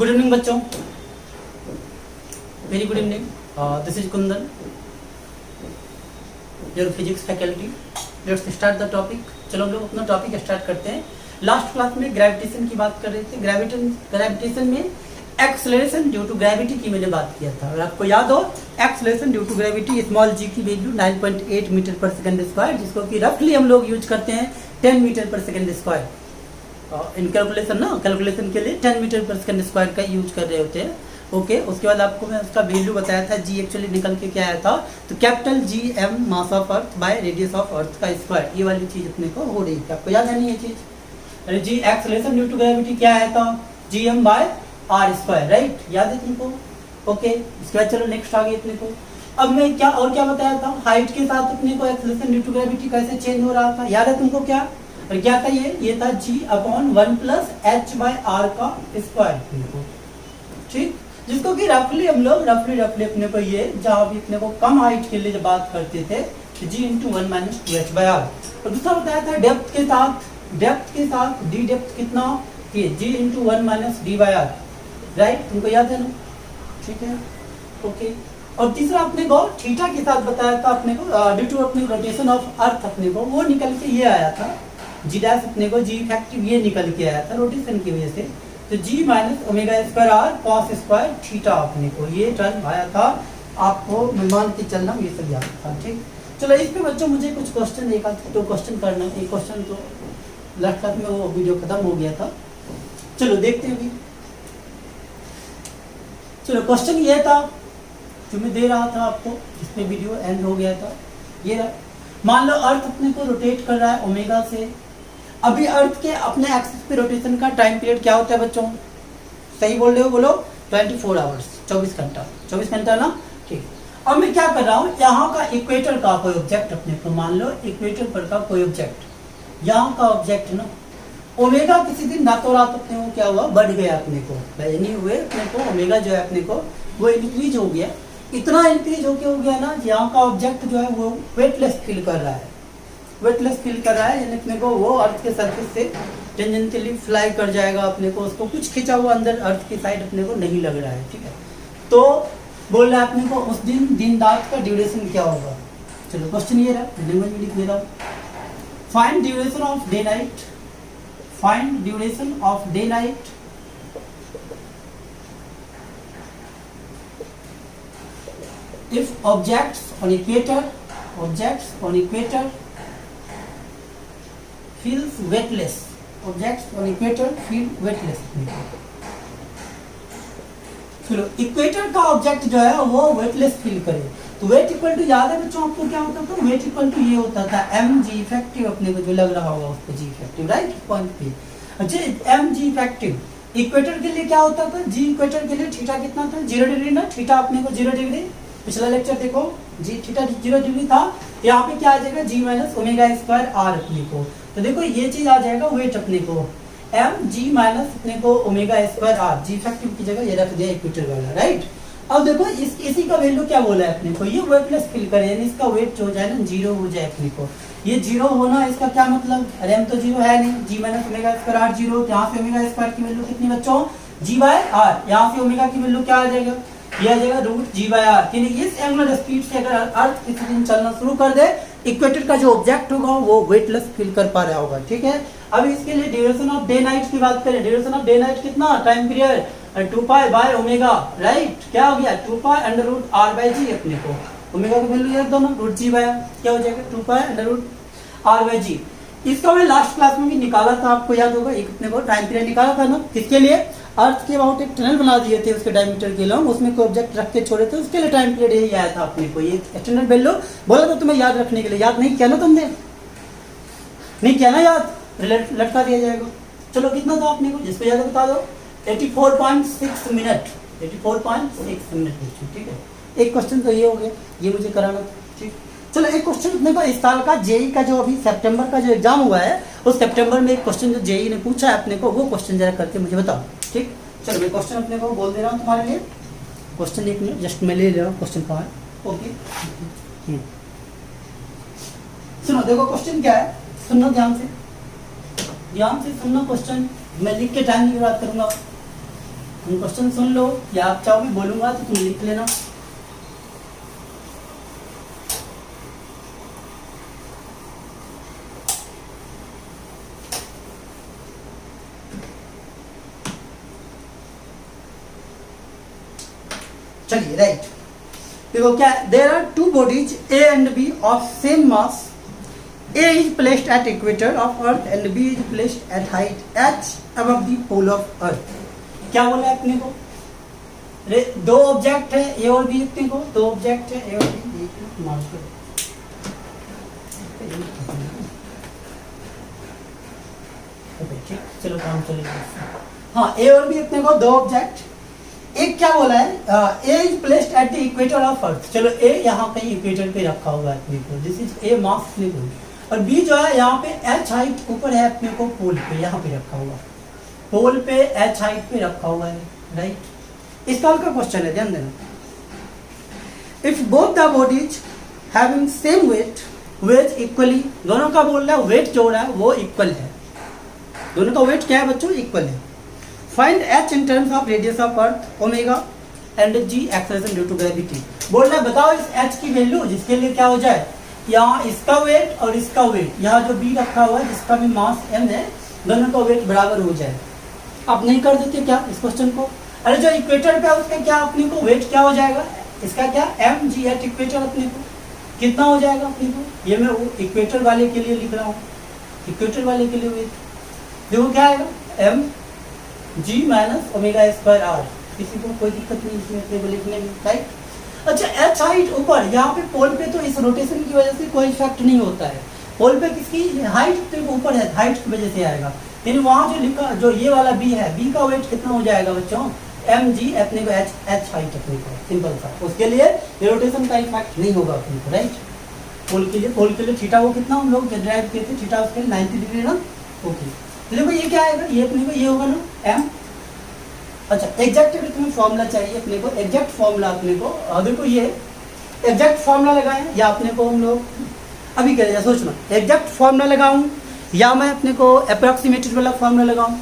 Good evening बच्चों, very good evening. This is Kundan, your physics faculty. Let's start the topic. चलो हम लोग अपना टॉपिक स्टार्ट करते हैं। लास्ट क्लास में ग्रेविटेशन की बात कर रहे थे। ग्रेविटेशन में एक्सेलरेशन ड्यू टू ग्रेविटी की मैंने बात किया था। अगर आपको याद हो, acceleration due to gravity small G की value 9.8 metre per second square, जिसको कि रफली हम लोग यूज करते हैं 10 मीटर पर सेकंड स्क्वायर इन कैलकुलेशन ना। कैलकुलेशन के लिए 10 मीटर पर सेकंड स्क्वायर का यूज कर रहे होते हैं। ओके, उसके बाद आपको मैं उसका वैल्यू बताया था। जी एक्चुअली निकल के क्या आया था, तो capital G M mass of earth by radius of earth का स्क्वायर, ये वाली चीज अपने को हो रही थी। आपको याद है नहीं ये चीज? अरे G acceleration due to gravity क्या आया था, G M by R square, right? याद है तुमको? ओके, इसके बाद चलो नेक्स्ट आ गई अपने को। अब मैं क्या बताया था, हाइट के साथ अपने को एक्सेलरेशन ड्यू टू ग्रेविटी कैसे चेंज हो रहा था, याद है तुमको? क्या और क्या था ये था G upon 1 plus H by R का स्क्वायर। ठीक, जिसको कि रफली हम लोग रफली अपने को ये जहां भी अपने को कम हाइट के लिए जब बात करते थे G into 1 minus 2 H by R. और दूसरा बताया था डेप्थ के साथ डी डेप्थ कितना, ये G into 1 minus D by R, right? तुमको याद है ना? ठीक है, ओके। और तीसरा अपने को थीटा के साथ बताया था अपने को ड्यू टू अपने रोटेशन ऑफ अर्थ, अपने को वो निकल के ये आया था जी डैश, अपने को जी इफेक्टिव ये निकल के आया था रोटेशन की वजह से। तो G minus omega square R cos square theta, अपने को ये टर्म आया था। आपको मैं मान के चलना ये सब याद था। ठीक, चलो इस पे बच्चों मुझे कुछ क्वेश्चन, एक दो क्वेश्चन करना। एक क्वेश्चन तो लास्ट क्लास में वो वीडियो खत्म हो गया था, चलो देखते हैं अभी। चलो क्वेश्चन ये था जो मैं दे रहा था आपको, जिसमें वीडियो एंड हो गया था। ये रहा, मान लो अर्थ अपने को रोटेट कर रहा है ओमेगा से। अभी अर्थ के अपने एक्सिस पे रोटेशन का टाइम पीरियड क्या होता है बच्चों? सही बोल रहे हो, बोलो। 24 आवर्स, 24 घंटा, 24 घंटा ना। ठीक, अब मैं क्या कर रहा हूँ, यहाँ का इक्वेटर का कोई ऑब्जेक्ट अपने को, मान लो इक्वेटर पर का कोई ऑब्जेक्ट, यहाँ का ऑब्जेक्ट ना, ओमेगा किसी दिन रातों रात अपने को क्या हुआ, बढ़ गया अपने को, यानी हुए अपने को ओमेगा जो है अपने को वो इंक्रीज हो गया। इतना इंक्रीज हो गया ना, यहाँ का ऑब्जेक्ट जो है वो वेटलेस फील कर रहा है, यानी अपने को वो अर्थ के सरफेस से टेंजेंटली फ्लाई कर जाएगा अपने को, उसको कुछ खींचा हुआ अंदर अर्थ की साइड अपने को नहीं लग रहा है। ठीक है, तो बोल रहा है अपने को उस दिन रात का ड्यूरेशन क्या होगा। चलो क्वेश्चन ये रहा, लैंग्वेज में लिख दे रहा हूँ। Find duration of day night, find duration of day night if objects on equator feels weightless, objects on equator feel weightless। चलो इक्वेटर का ऑब्जेक्ट जो है वो वेटलेस फील करे, तो वेट इक्वल टू, याद है बच्चों आपको क्या होता था? वेट इक्वल टू ये होता था एम जी इफेक्टिव, अपने को जो लग रहा होगा उसको जी इफेक्टिव, राइट? पॉइंट पे। अच्छा, एम जी इफेक्टिव इक्वेटर के लिए क्या होता था? जी इक्वेटर के लिए थीटा कितना था? 0 डिग्री ना। थीटा अपने को 0 डिग्री, पिछला लेक्चर देखो जी, थीटा 0 डिग्री था। यहाँ पे क्या आ जाएगा, जी माइनस ओमेगा स्क्वायर आर अपने को। तो देखो ये चीज आ जाएगा वेट अपने को एम जी माइनस अपने को omega square R, G effective की जगह ये रख दिया इक्वेटर वाला, राइट? अब देखो इसी का वैल्यू क्या बोला है अपने को, ये वेटलेस फील करे, यानी इसका वेट जो हो जाए ना 0 हो जाए अपने को। ये 0 होना इसका क्या मतलब, अरे एम तो 0 है नहीं, जी माइनस ओमेगा स्क्वायर आर 0, यहाँ से ओमेगा स्क्वायर की वैल्यू कितनी बच्चों, जी बाय आर, यहाँ से ओमेगा की वैल्यू क्या आ जाएगा, ये आ जाएगा रूट जी बाय आर। यानी इस एंगुलर स्पीड से अगर अर्थ किसी दिन चलना शुरू कर दे, इक्वेटर का जो ऑब्जेक्ट होगा वो वेटलेस फील कर पा रहा होगा। ठीक है, अब इसके लिए ड्यूरेशन ऑफ डे नाइट की बात करें। ड्यूरेशन ऑफ डे नाइट कितना, time period 2 pi by omega, right? क्या हो गया, 2 pi under root R by G, अपने को ओमेगा की वैल्यू याद दो ना, रूट जी बाय क्या हो जाएगा, 2 pi under root R by G. इसका मैं लास्ट क्लास में भी निकाला था, आपको याद होगा। एक अपने को टाइम पीरियड निकाला था ना, किसके लिए, अर्थ के अबाउट एक टनल बना दिए थे उसके डायमीटर के लॉन्ग, उसमें कोई ऑब्जेक्ट रख के छोड़े थे, उसके लिए टाइम पीरियड यही आया था अपने को। ये एक्सटेंडेड वैल्यू बोला था तुम्हें याद रखने के लिए, याद नहीं किया ना तुमने, नहीं किया ना याद, लटका दिया जाएगा। चलो कितना था अपने को, जिसको याद बता दो, 84.6 मिनट, 84.6 मिनट। ठीक है, एक क्वेश्चन तो ये हो गया, ये मुझे कराना था। ठीक, चलो एक क्वेश्चन अपने को इस साल का जेई का जो अभी सितंबर का जो एग्जाम हुआ है, उस सितंबर में एक क्वेश्चन जो जेई ने पूछा है अपने को, वो क्वेश्चन जरा करके मुझे बताओ। ठीक, चलो मैं क्वेश्चन अपने को बोल दे रहा हूँ तुम्हारे लिए। क्वेश्चन एक मिनट जस्ट मैं ले रहा हूँ, क्वेश्चन कहाँ है। ओके, सुनो, देखो क्वेश्चन क्या है, सुनना ध्यान से सुनना क्वेश्चन। मैं लिख के टाइम की बात करूंगा। तुम क्वेश्चन सुन लो या आप चाहो मैं बोलूंगा तो तुम लिख लेना। चलिए राइट, देखो क्या, there are two bodies A and B of same mass, A is placed at equator of Earth and B is placed at height h above the pole of Earth। क्या बोला है अपने को, दो ऑब्जेक्ट है ए और बी, अपने को दो ऑब्जेक्ट है ए और बी, ठीक चलो काम चलेगा। हाँ ए और बी अपने को दो ऑब्जेक्ट, एक क्या बोला है, A is placed at the equator of earth, चलो ए यहाँ कहीं इक्वेटर पे रखा हुआ है अपने को, दिस इज ए मास अपने को, और बी जो है यहाँ पे एच हाइट ऊपर है अपने को पोल पे, यहाँ पे रखा हुआ पोल पे एच हाइट पे रखा हुआ है राइट। इस साल का क्वेश्चन है, ध्यान देना, if both the bodies having same weight weight equally, दोनों का बोल रहा है वेट जो रहा है वो इक्वल है, दोनों का वेट क्या है बच्चों, इक्वल है। Find H in terms of radius of earth omega and G acceleration due to gravity. बोल रहा है बताओ इस एच की वैल्यू जिसके लिए क्या हो जाए, यहाँ इसका वेट और इसका वेट, यहाँ जो बी रखा हुआ है जिसका भी मास m है, दोनों का वेट बराबर हो जाए। आप नहीं कर देते क्या इस क्वेश्चन को, अरे जो इक्वेटर पे उसका क्या अपने को वेट क्या हो जाएगा, इसका क्या एम जी एट इक्वेटर अपने को कितना हो जाएगा अपने को, ये मैं वो इक्वेटर वाले के लिए लिख रहा हूँ, इक्वेटर वाले के लिए वेट देखो क्या आएगा, M G minus omega square R, किसी को कोई दिक्कत नहीं इसमें लिखने में राइट। अच्छा एच हाइट ऊपर, यहाँ पे पोल पे तो इस रोटेशन की वजह से कोई इफेक्ट नहीं होता है, पोल पे किसकी हाइट तो ऊपर है, हाइट की वजह से आएगा, लेकिन वहाँ जो लिखा जो ये वाला बी है, बी का वेट कितना हो जाएगा बच्चों, एम जी अपने को एच हाइट अपने को, सिंपल सा, उसके लिए रोटेशन का इफेक्ट नहीं होगा अपने को राइट। पोल के लिए थीटा वो कितना हम लोग ड्राइव किए थे, थीटा उसके लिए 90 डिग्री ना, ओके। देखो ये क्या आएगा, ये अपने को ये होगा ना एम, अच्छा एग्जैक्ट अगर तुम्हें फॉर्मूला चाहिए अपने को, एग्जैक्ट फॉर्मूला अपने को, देखो ये एग्जैक्ट फॉर्मूला लगाएं या अपने को हम लोग अभी करें, सोचना एग्जैक्ट फॉर्मूला लगाऊं या मैं अपने को अप्रोक्सीमेटेड वाला फॉर्मूला लगाऊं,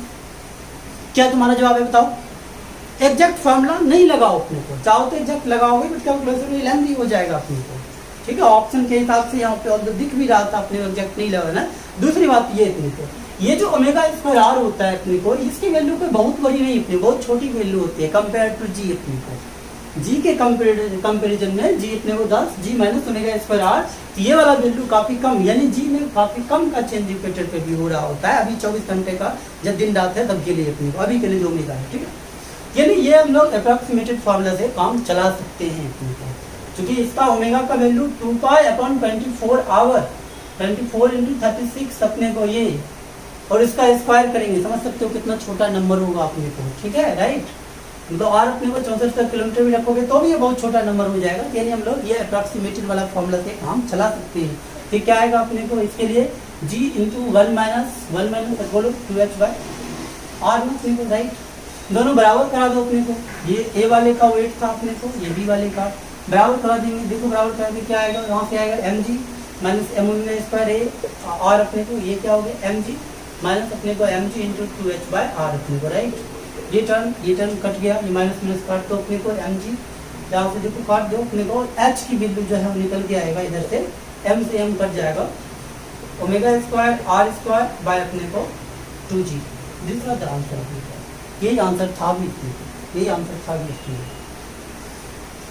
क्या तुम्हारा जवाब है बताओ। एग्जैक्ट फॉर्मूला नहीं लगाओ अपने को, चाहो तो एग्जैक्ट लगाओगे बट कैलकुलेशन लेंथी हो जाएगा अपने को, ठीक है, ऑप्शन के हिसाब से यहाँ पे दिख भी रहा था अपने को एग्जैक्ट नहीं लगाना। दूसरी बात ये अपने को, ये जो ओमेगा स्क्वायर आर होता है अपने को, इसकी वैल्यू कोई बहुत बड़ी नहीं अपनी, बहुत छोटी वैल्यू होती है कंपेयर टू जी अपने को, जी के कंपेरिजन में जी अपने को 10 जी माइनस ओमेगा स्क्वायर आर, ये वाला वैल्यू काफी कम, यानी जी में काफी कम का चेंज इक्वेटर पे भी हो रहा होता है। अभी 24 घंटे का जब दिन रात है तब के लिए अपने को, अभी के लिए जो ओमेगा है, ठीक है, यानी ये हम लोग अप्रोक्सीमेटेड फार्मूला से काम चला सकते हैं अपने को, क्योंकि इसका ओमेगा का वैल्यू 2π/24 आवर 24 × 36 अपने को ये, और इसका स्क्वायर करेंगे, समझ सकते हो कितना छोटा नंबर होगा अपने को, ठीक है राइट। तो और अपने को 64 किलोमीटर भी रखोगे तो भी ये बहुत छोटा नंबर हो जाएगा, यानी हम लोग ये अप्रोक्सीमेटेड वाला फॉर्मूला से काम चला सकते हैं। फिर क्या आएगा अपने को, इसके लिए g × 1 - बोलो 2h/r अपने को राइट, दोनों बराबर करा दो अपने को, ये ए वाले का वेट था अपने को, ये बी वाले का बराबर करा देंगे, देखो बराबर करा के क्या आएगा, वहाँ से आएगा M G minus M omega square A, और अपने को ये क्या हो गया एम जी माइनस अपने को एम जी इंटू 2h/r अपने को राइट। ये टर्म कट गया, ये माइनस माइनस काट दो अपने को एम जी, यहाँ से देखो काट दो अपने को, एच की वैल्यू जो है वो निकल के आएगा इधर से, एम से एम कट जाएगा, omega square R square by अपने को 2g, this was the answer अपने को, यही आंसर था भी इसमें, यही आंसर था भी इसमें।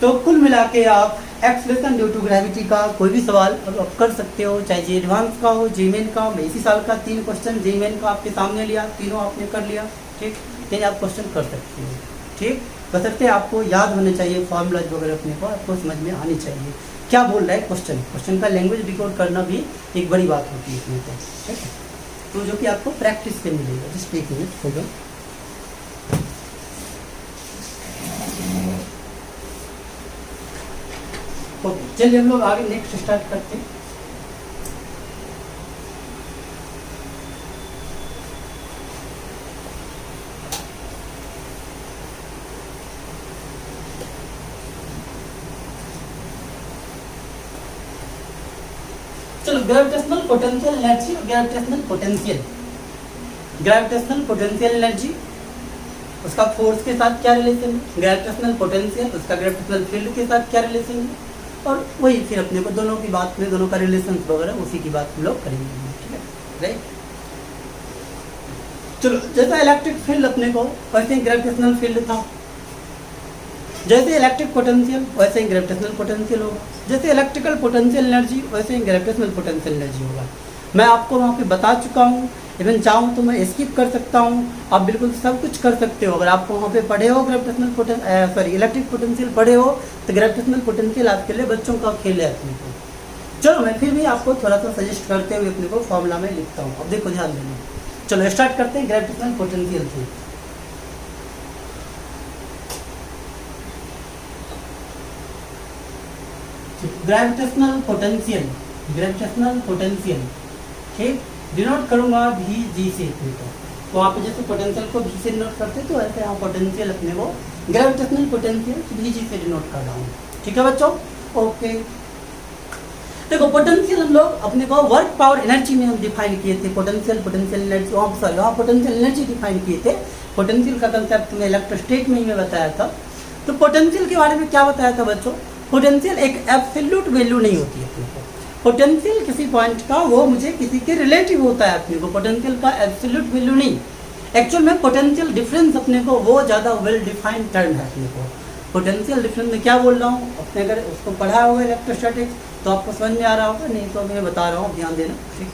तो कुल मिला के आप एक्सेलरेशन ड्यू टू ग्रेविटी का कोई भी सवाल अब आप कर सकते हो, चाहे जे एडवांस का हो, जे मेन का हो। मैं इसी साल का 3 क्वेश्चन जे मेन का आपके सामने लिया, तीनों आपने कर लिया, ठीक, यानी आप क्वेश्चन कर सकते हो, ठीक, बशर्ते आपको याद होने चाहिए फॉर्मूला वगैरह अपने को आपको समझ में आनी चाहिए क्या बोल रहा है क्वेश्चन का लैंग्वेज डिकोड करना भी एक बड़ी बात होती है इसमें, ठीक है, तो जो कि आपको प्रैक्टिस से मिलेगा। जस्ट एक मिनट हो जाओ, ओके चलिए हम लोग आगे नेक्स्ट स्टार्ट करते हैं। चलो gravitational potential energy, gravitational potential energy उसका फोर्स के साथ क्या रिलेशन है, ग्रेविटेशनल पोटेंशियल उसका ग्रेविटेशनल फील्ड के साथ क्या रिलेशन है, और वही फिर अपने को दोनों की बात में, दोनों का रिलेशन वगैरह उसी की बात हम लोग करेंगे, ठीक है, राइट। चलो, जैसा इलेक्ट्रिक फील्ड अपने को वैसे ही ग्रेविटेशनल फील्ड था, जैसे इलेक्ट्रिक पोटेंशियल वैसे ही ग्रेविटेशनल पोटेंशियल होगा, जैसे इलेक्ट्रिकल पोटेंशियल एनर्जी वैसे ही ग्रेविटेशनल पोटेंशियल एनर्जी होगा। मैं आपको वहाँ पे बता चुका हूँ, इवन चाहूँ तो मैं स्किप कर सकता हूँ, आप बिल्कुल सब कुछ कर सकते हो। अगर आपको वहाँ पे पढ़े हो ग्रेविटेशनल इलेक्ट्रिक पोटेंशियल पढ़े हो तो ग्रेविटेशनल पोटेंशियल आपके लिए बच्चों का खेल है अपने को। चलो, मैं फिर भी आपको थोड़ा सा सजेस्ट करते हुए अपने को फॉर्मूला में लिखता हूँ। अब देखो, ध्यान देना। चलो स्टार्ट करते हैं ग्रेविटेशनल पोटेंशियल से। ग्रेविटेशनल पोटेंशियल ठीक, डिनोट करूंगा भी जी से अपने को। तो वहाँ पे जैसे पोटेंशियल को भी से डिनोट करते तो ऐसे यहाँ पोटेंशियल अपने को ग्रेविटेशनल पोटेंशियल भी जी से डिनोट कर रहा हूँ, ठीक है बच्चों, ओके। देखो, पोटेंशियल हम लोग अपने को वर्क पावर एनर्जी में हम डिफाइन किए थे, पोटेंशियल एनर्जी, वहाँ पोटेंशियल एनर्जी डिफाइन किए थे। पोटेंशियल का कंसेप्ट में इलेक्ट्रोस्टैटिक में ही मैं बताया था। तो पोटेंशियल के बारे में क्या बताया था बच्चों, पोटेंशियल एक एब्सोल्यूट वैल्यू नहीं होती है अपने को। पोटेंशियल किसी पॉइंट का वो मुझे किसी के रिलेटिव होता है अपने को, पोटेंशियल का एब्सोल्यूट वैल्यू नहीं। एक्चुअल में पोटेंशियल डिफरेंस अपने को वो ज़्यादा वेल डिफाइंड टर्म है अपने को। पोटेंशियल डिफरेंस में क्या बोल रहा हूँ, अपने अगर उसको पढ़ा हुआ इलेक्ट्रोस्टैटिक्स तो आपको समझ में आ रहा होगा, नहीं तो मैं बता रहा हूँ, ध्यान देना, ठीक।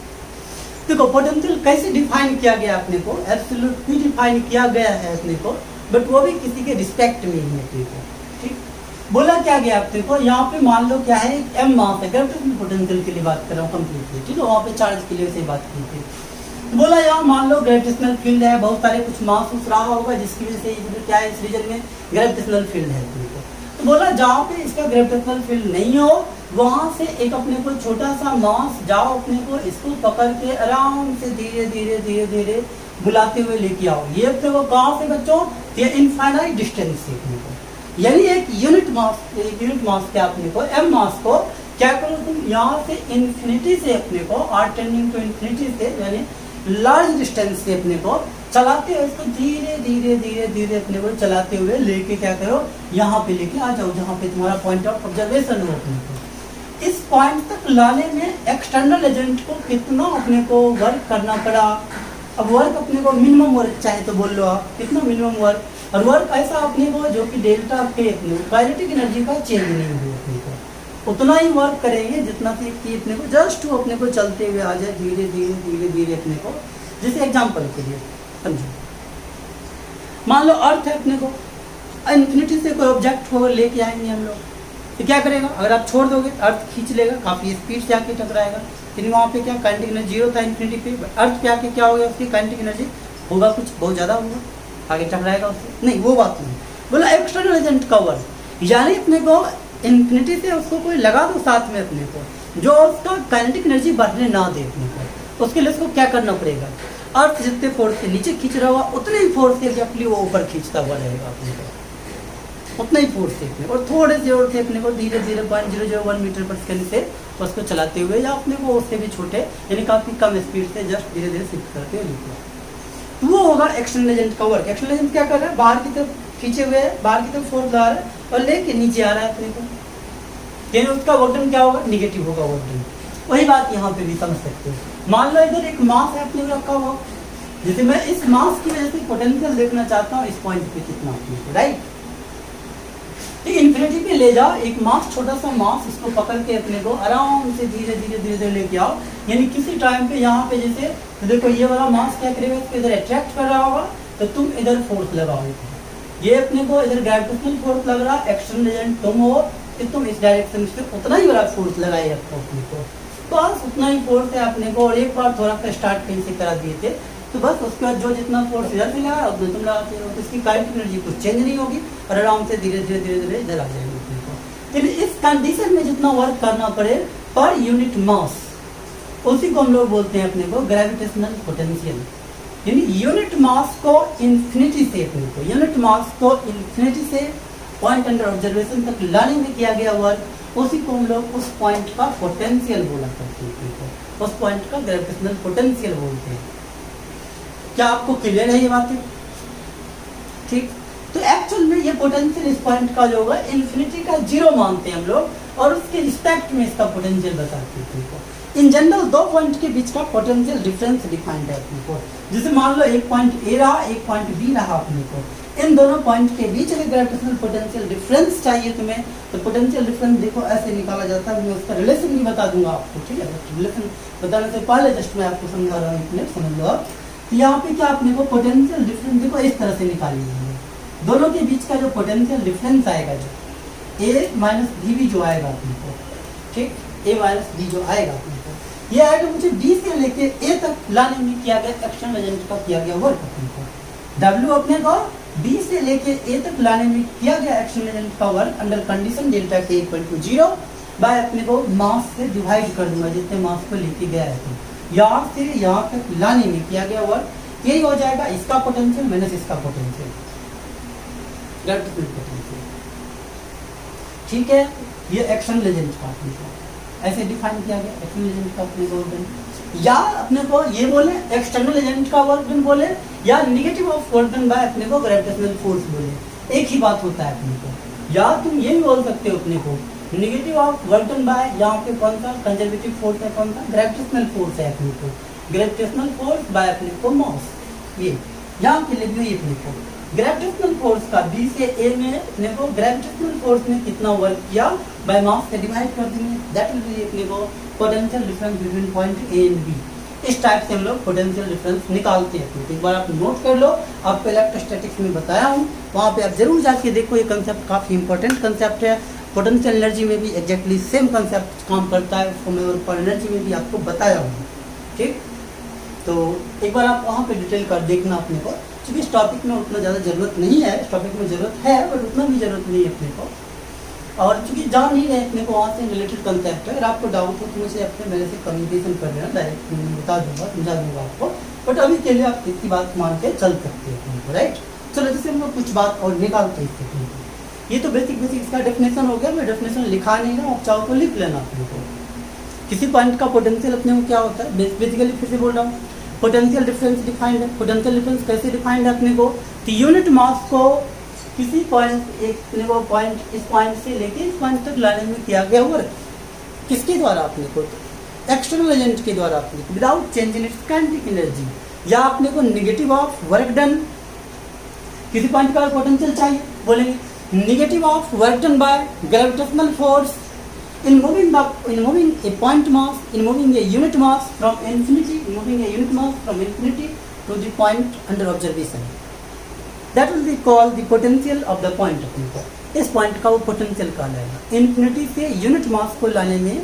देखो, पोटेंशियल कैसे डिफाइन किया गया अपने को, एब्सोल्यूट भी डिफाइन किया गया है अपने को, बट वो भी किसी के रिस्पेक्ट में ही है अपने को, ठीक। बोला क्या गया आपने को, यहाँ पे मान लो क्या है, एम मास है, ग्रेविटेशनल पोटेंशियल के लिए बात कर रहा हूँ कंप्लीटली, ठीक है। वहाँ पे चार्ज के लिए से बात की थी। तो बोला यहाँ मान लो ग्रेविटेशनल फील्ड है, बहुत सारे कुछ मास उस रहा होगा जिसकी वजह से इधर क्या है, इस रीजन में ग्रेविटेशनल फील्ड है अपने को। तो बोला जहाँ पे इसका ग्रेविटेशनल फील्ड नहीं हो वहाँ से एक अपने को छोटा सा मास जाओ, अपने को इसको पकड़ के आराम से धीरे धीरे धीरे धीरे बुलाते हुए लेके आओ। ये अपने को कहाँ से बच्चों, ये इनफाइनाइट डिस्टेंस से अपने को, यानी एक यूनिट मास क्या अपने को, एम मास को क्या करो तुम यहाँ से इन्फिनिटी से अपने को आर टेंडिंग टू इन्फिनिटी से, यानी लार्ज डिस्टेंस से अपने को चलाते हुए इसको धीरे धीरे धीरे धीरे अपने को चलाते हुए लेके क्या करो, यहाँ पे लेके आ जाओ जहाँ पे तुम्हारा पॉइंट ऑफ ऑब्जर्वेशन हो अपने को। इस पॉइंट तक लाने में एक्सटर्नल एजेंट को कितना अपने को वर्क करना पड़ा। अब वर्क अपने को मिनिमम वर्क चाहे तो बोल लो आप, कितना मिनिमम वर्क, और वर्क ऐसा अपने को जो कि डेल्टा पे अपने को काइनेटिक एनर्जी का चेंज नहीं हुआ अपने को, उतना ही वर्क करेंगे जितना कि अपने को जस्ट वो अपने को चलते हुए आ जाए धीरे धीरे धीरे धीरे अपने को। जैसे एग्जांपल के लिए समझो, मान लो अर्थ है अपने को, इन्फिनिटी से कोई ऑब्जेक्ट हो लेके आएंगे हम लोग, तो क्या करेगा, अगर आप छोड़ दोगे अर्थ खींच लेगा, काफ़ी स्पीड से आके टकराएगा। लेकिन वहाँ पे क्या काइनेटिक एनर्जी जीरो था इन्फिनिटी पे, अर्थ पे आके क्या हो गया, उसकी काइनेटिक एनर्जी होगा कुछ बहुत ज़्यादा होगा, आगे टकराएगा उससे, नहीं वो बात नहीं। बोला एक्सटर्नल एजेंट का वर्क, यानी अपने को इन्फिनिटी से उसको कोई लगा दो साथ में अपने को, जो उसका काइनेटिक एनर्जी बढ़ने ना दे अपने को, उसके लिए उसको क्या करना पड़ेगा, अर्थ जितने फोर्स से नीचे खींच रहा होगा उतने ही फोर्स से एग्जैक्टली वो ऊपर खींचता हुआ रहेगा अपने को, उतना ही फोर्स से अपने, और थोड़े से और से अपने को धीरे धीरे 0.001 मीटर पर सेकंड से उसको चलाते हुए, या अपने को उससे भी छोटे यानी काफ़ी कम स्पीड से जस्ट धीरे धीरे शिफ्ट करते हुए निकला। तो वो होगा एक्सटर्नल एजेंट का वर्क। एक्सटर्नल एजेंट क्या कर रहा है, बाहर की तरफ खींचे हुए है, बाहर की तरफ फोर्स ला रहा है और लेके नीचे आ रहा है अपने को, यानी उसका वर्क डन क्या होगा, निगेटिव होगा वर्क डन। वही बात यहाँ पे भी समझ सकते हो। मान लो इधर एक मास है अपने रखा हुआ, जैसे मैं इस मास की वजह से पोटेंशियल देखना चाहता हूँ इस पॉइंट पे कितना अपने को, राइट। इन्फिनिटी पे ले जाओ एक मास, छोटा सा मास, इसको पकड़ के अपने को आराम से धीरे धीरे धीरे धीरे लेके आओ, यानी किसी टाइम पे यहाँ पे जैसे तो देखो ये वाला मास क्या करेगा, इसको इधर अट्रैक्ट कर रहा होगा तो तुम इधर फोर्स लगाओगे, ये अपने को इधर ग्रेविटेशनल फोर्स लग रहा, एक्सटर्नल एजेंट तुम हो कि तुम इस डायरेक्शन से उतना ही बड़ा फोर्स लगाए रखो अपने को, बस उतना ही फोर्स है अपने को। और एक बार थोड़ा सा स्टार्ट कहीं से करा दिए थे तो बस उसके बाद जो जितना फोर्स इधर से लगा उतना तुम लगाते हो, तो इसकी काइनेटिक एनर्जी कुछ चेंज नहीं होगी और आराम से धीरे धीरे धीरे धीरे इधर आ जाएगी अपने को। लेकिन इस कंडीशन में जितना वर्क करना पड़े पर यूनिट मास, उसी को हम लोग बोलते हैं अपने को ग्रेविटेशनल पोटेंशियल। यानी यूनिट मास को इन्फिनिटी से अपने को, यूनिट मास को इन्फिनिटी से पॉइंट अंडर ऑब्जर्वेशन तक लाने में किया गया वर्क, उसी को हम लोग उस पॉइंट का पोटेंशियल बोला करते हैं, उस पॉइंट का ग्रेविटेशनल पोटेंशियल बोलते हैं। क्या आपको क्लियर है ये बातें? ठीक ठीक। तो एक्चुअल में ये पोटेंशियल इस पॉइंट का जो होगा इन्फिनिटी का जीरो मानते हैं हम लोग और उसके रिस्पेक्ट में इसका पोटेंशियल बताते हैं तुमको। इन जनरल दो पॉइंट के बीच का पोटेंशियल डिफरेंस डिफाइंड है अपने को। जैसे मान लो एक पॉइंट ए रहा, एक पॉइंट बी रहा अपने को, इन दोनों पॉइंट के बीच अगर ग्रेविटेशनल पोटेंशियल डिफरेंस चाहिए तुम्हें, तो पोटेंशियल डिफरेंस देखो ऐसे निकाला जाता है। मैं उसका रिलेशन भी बता दूंगा आपको, ठीक है। रिलेशन बताने से पहले जस्ट मैं आपको समझा रहा हूँ, समझ लो आप। तो यहाँ पे क्या अपने को पोटेंशियल डिफरेंस देखो इस तरह से निकाली है। दोनों के बीच का जो पोटेंशियल डिफरेंस आएगा, जो ए माइनस बी भी जो आएगा अपने को, ठीक, ए माइनस बी जो आएगा अपने को, ये आएगा मुझे बी से लेके ए तक लाने में किया गया एक्शन एजेंट का किया गया वर्क अपने को। डब्ल्यू अपने को बी से लेके ए तक लाने में किया गया एक्शन एजेंट का वर्क अंडर कंडीशन डेल्टा के इक्वल टू 0 बाय अपने को मास से डिवाइड कर दूंगा जितने मास को लेके गया है। तो यहाँ से यहाँ तक लाने में किया गया वर्क यही हो जाएगा इसका पोटेंशियल माइनस इसका पोटेंशियल, ठीक है। ये एक्शन एजेंट का अपने को ऐसे डिफाइन किया गया, एक्शन एजेंट का अपने को या अपने को ये बोले एक्सटर्नल एजेंट का वर्क डन बोले या negative of work done by अपने को ग्रेविटेशनल फोर्स बोले, एक ही बात होता है अपने को। या तुम ये भी बोल सकते हो अपने को negative of work done by, यहाँ पे कौन सा कंजर्वेटिव फोर्स है, कौन सा ग्रेविटेशनल फोर्स है अपने को, ग्रेविटेशनल फोर्स बाय अपने को मास। ये यहाँ के लिए भी अपने को ग्रेविटेशनल फोर्स का बी से ए में अपने को ग्रेविटेशनल फोर्स ने कितना वर्क किया बाय मास से डिवाइड कर देंगे, दैट विल बी अपने को potential difference between point A and B. इस टाइप से हम लोग पोटेंशियल डिफरेंस निकालते हैं। एक बार आप नोट कर लो, आपको इलेक्ट्रोस्टैटिक्स में बताया हूँ, वहाँ पे आप जरूर जाके देखो। ये कंसेप्ट काफ़ी इंपॉर्टेंट कंसेप्ट है। पोटेंशियल एनर्जी में भी एग्जैक्टली सेम कंसेप्ट काम करता है, उसको मैं और एनर्जी में भी आपको बताया हूँ, ठीक। तो एक बार आप वहाँ पे डिटेल कर देखना अपने को, क्योंकि इस टॉपिक में उतना ज़्यादा जरूरत नहीं है। इस टॉपिक में ज़रूरत है बट उतना भी ज़रूरत नहीं है अपने को, और चूंकि जान नहीं रहे अपने को वहाँ से रिलेटेड कंसेप्ट है। अगर आपको डाउट हो तो मुझे अपने मेरे से कम्युनिकेशन कर लेना, डायरेक्ट बता दूंगा, समझा दूंगा आपको। बट अभी के लिए आप इसकी बात मान के चल सकते हैं अपने को, राइट। चलो जैसे हम लोग कुछ बात और निकालते हैं इससे। ये तो बेसिक इसका डेफिनेशन हो गया। मैं डेफिनेशन लिखा नहीं रहा, आप चाहो तो लिख लेना अपने को। किसी पॉइंट का पोटेंशियल अपने को क्या होता है, बेसिकली फिर से बोल रहा हूँ, पोटेंशियल डिफरेंस डिफाइंड है। पोटेंशियल डिफरेंस कैसे डिफाइंड है अपने को, तो यूनिट मास को किसी पॉइंट एक पॉइंट इस पॉइंट से लेके इस पॉइंट तक लाने में किया गया वर्क किसके द्वारा अपने को, एक्सटर्नल एजेंट के द्वारा अपने को, without change in its kinetic energy. या अपने को नेगेटिव ऑफ वर्क डन, किसी पॉइंट का पोटेंशियल चाहिए, बोलेंगे negative of work done by gravitational force in moving a point mass, in moving a unit mass from infinity, to the point under observation. That will be called the potential of the point अपने को। इस point का वो potential कहलाएगा। Infinity से unit mass को लाने में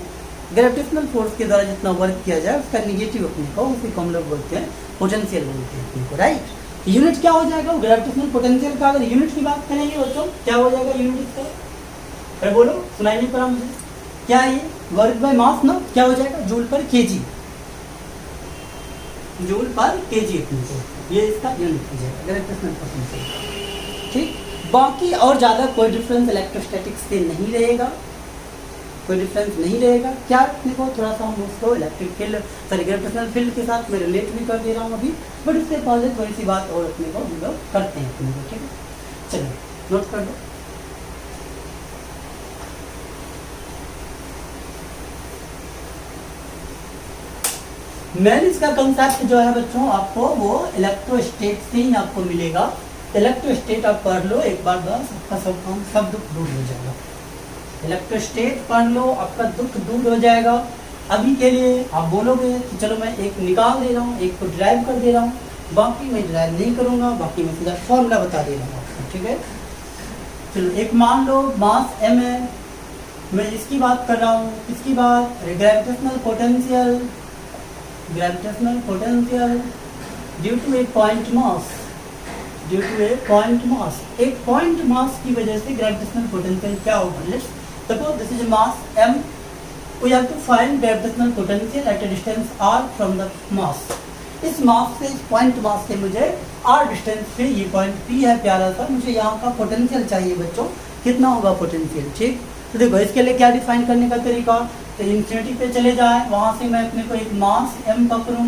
ग्रेविटेशनल फोर्स के द्वारा जितना वर्क किया जाए उसका निगेटिव अपने को, उसी को हम लोग बोलते हैं पोटेंशियल बोलते हैं अपने को, राइट। यूनिट क्या हो जाएगा, ग्रेविटेशनल पोटेंशियल का अगर यूनिट की बात करेंगे बच्चों, क्या हो जाएगा यूनिट इसका, अरे बोलो, सुनाई नहीं पड़ा मुझे, क्या है ये, वर्क बाय मास ना, क्या हो जाएगा, जूल पर केजी, जूल पर केजी अपने को, ये इसका यूनिट हो जाएगा ग्रेविटेशनल पोटेंशियल, ठीक। बाकी और ज़्यादा कोई डिफरेंस इलेक्ट्रोस्टैटिक्स से नहीं रहेगा, कोई डिफरेंस नहीं रहेगा। क्या अपने को थोड़ा सा हम उसको इलेक्ट्रिक फील्ड ग्रेविटेशनल फील्ड के साथ मैं रिलेट भी कर दे रहा हूँ अभी, बट उससे पहले थोड़ी सी बात और अपने को हम लोग करते हैं अपने को, ठीक है। चलिए नोट कर लो। मेन इसका कंसेप्ट जो है बच्चों आपको वो इलेक्ट्रोस्टेट से ही आपको मिलेगा। इलेक्ट्रोस्टेट आप पढ़ लो एक बार, बस आपका सब काम सब दुख दूर हो जाएगा। इलेक्ट्रोस्टेट पढ़ लो, आपका दुख दूर हो जाएगा। अभी के लिए आप बोलोगे कि चलो मैं एक निकाल दे रहा हूँ, एक को ड्राइव कर दे रहा हूँ, बाकी मैं ड्राइव नहीं करूँगा, बाकी मैं सीधा फॉर्मूला बता दे रहा हूँ आपको, ठीक है। चलो एक मान लो मास m है, मैं इसकी बात कर रहा हूँ, किसकी बात, gravitational potential due to a point mass, एक पॉइंट मास की वजह से ग्रेविटेशनल पोटेंशियल क्या होगा। Let's suppose this is mass m, we have to find gravitational potential at a distance r from the mass. इस मास से, इस पॉइंट मास से मुझे r डिस्टेंस पे, ये पॉइंट p है प्यारा सा, मुझे यहाँ का पोटेंशियल चाहिए बच्चों, कितना होगा पोटेंशियल, ठीक। तो देखो इसके लिए क्या डिफाइन करने का तरीका, तो इन्फिनिटी पे चले जाए, वहाँ से मैं अपने को एक मास m पकड़ूँ,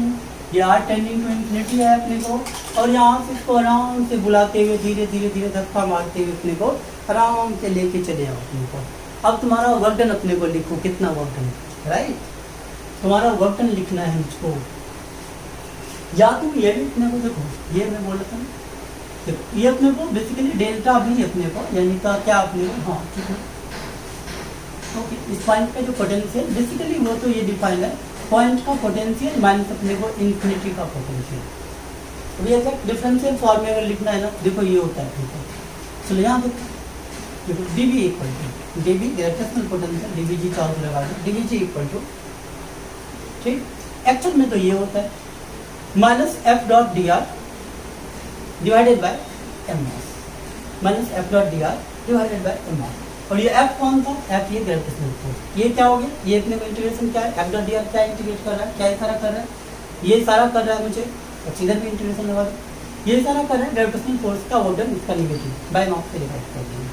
ये आर टेंडिंग टू इन्फिनिटी है अपने को, और यहाँ से इसको आराम से बुलाते हुए धीरे धीरे धीरे धक्का मारते हुए अपने को आराम से लेके चले आओ अपने को। अब तुम्हारा वर्क डन अपने को लिखो, कितना वर्क डन, राइट, तुम्हारा वर्क डन लिखना है मुझको। या तुम ये भी अपने को देखो, ये मैं बोल रहा था देखो, ये अपने को बेसिकली डेल्टा भी अपने को, यानी का क्या अपने को, हाँ ठीक है ओके। इस पॉइंट का जो पोटेंशियल बेसिकली वो तो ये डिफाइन है, पॉइंट का पोटेंशियल माइनस अपने को इन्फिनिटी का पोटेंशियल। अभी ऐसा डिफरेंशियल फॉर्म में अगर लिखना है ना, देखो ये होता है अपने को। चलो यहाँ देखो D B equal to D B gravitational potential, D B G charge लगा दो, D B G equal to, ठीक, एक्चुअल में तो ये होता है minus F dot D R divided by M mass, minus F dot D R divided by M mass. और ये एफ कौन था, एफ ये ग्रेविटेशनल फोर्स। ये क्या हो गया, ये अपने को इंटीग्रेशन क्या है, एफ डॉट डी आर क्या इंटीग्रेट कर रहा है, क्या इशारा कर रहा है, ये इशारा कर रहा है मुझे, और इधर भी इंटीग्रेशन लगा दो, ये इशारा कर रहा है ग्रेविटेशनल फोर्स का ऑर्डर इसका नेगेटिव बाय मास से डिवाइड कर देंगे,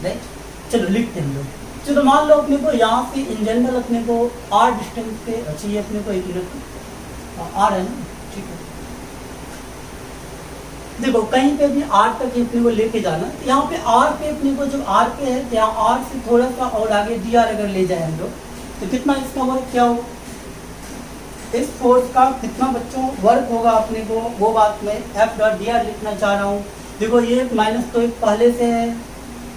राइट। चलो लिखते हैं लोग। चलो मान लो अपने को यहाँ से इन जनरल अपने को आर डिस्टेंस पे चाहिए, अपने को एक मिनट आर है ना, ठीक है। देखो कहीं पे भी आर तक अपने को लेके जाना, तो यहाँ पे आर पे अपने को जो आर पे है, तो यहाँ आर से थोड़ा सा और आगे डी आर अगर ले जाए हम लोग, तो कितना इसका वर्क क्या हो, इस फोर्स का कितना बच्चों वर्क होगा अपने को, वो बात मैं एफ डॉट डी आर लिखना चाह रहा हूँ। देखो ये माइनस तो एक पहले से है,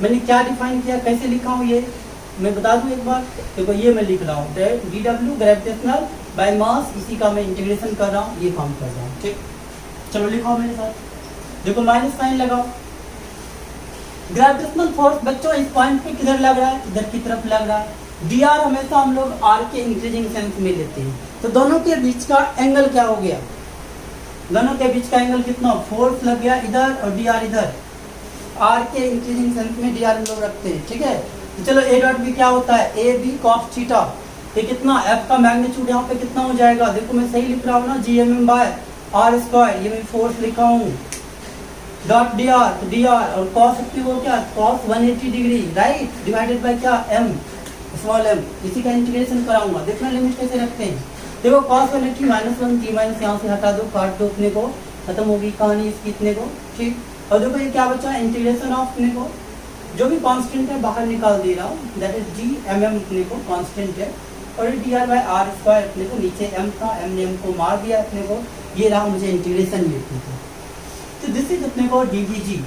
मैंने क्या डिफाइन किया, कैसे लिखा हूँ ये मैं बता दूँ एक बार। देखो ये मैं लिख रहा हूँ D W gravitational by mass, इसी का मैं इंटीग्रेशन कर रहा हूँ, ये काम कर रहा हूँ, ठीक। चलो लिखाओ मेरे साथ, देखो माइनस साइन लगाओ। ग्रेविटेशनल फोर्स बच्चों इस पॉइंट पे किधर लग रहा है, इधर की तरफ लग रहा है। डी आर हमेशा हम लोग आर के इंक्रीजिंग सेंस में लेते हैं, तो दोनों के बीच का एंगल क्या हो गया, दोनों के बीच का एंगल कितना, फोर्स लग गया इधर और डी आर इधर, आर के इंक्रीजिंग सेंस में डी आर हम लोग रखते हैं, ठीक है। तो चलो ए डॉट बी क्या होता है, ए बी कॉस थीटा, ये कितना एफ का मैग्नीट्यूड यहाँ पे कितना हो जाएगा, देखो मैं सही लिख रहा हूँ ना, G M M by R square, ये मैं फोर्स लिखा हूँ, डॉट डी आर, तो डी आर और कॉस अपनी वो क्या, cos 180 degree, right, divided by क्या, एम स्मॉल एम, इसी का इंटीग्रेशन कराऊंगा। देखना लिमिट कैसे रखते हैं, देखो कॉस 180 माइनस 1 टी माइनस यहाँ से हटा दो, काट दो, अपने को खत्म होगी कहानी इसकी इतने को, ठीक। और देखो ये क्या बचा, इंटीग्रेशन ऑफ अपने को जो भी कांस्टेंट है बाहर निकाल दे रहा हूँ, that is G M M अपने को कांस्टेंट है, और D R by R square अपने को नीचे एम था, एम ने एम को मार दिया अपने को, ये रहा मुझे इंटीग्रेशन भी अपने को। तो दिस इज अपने को डी बी जी।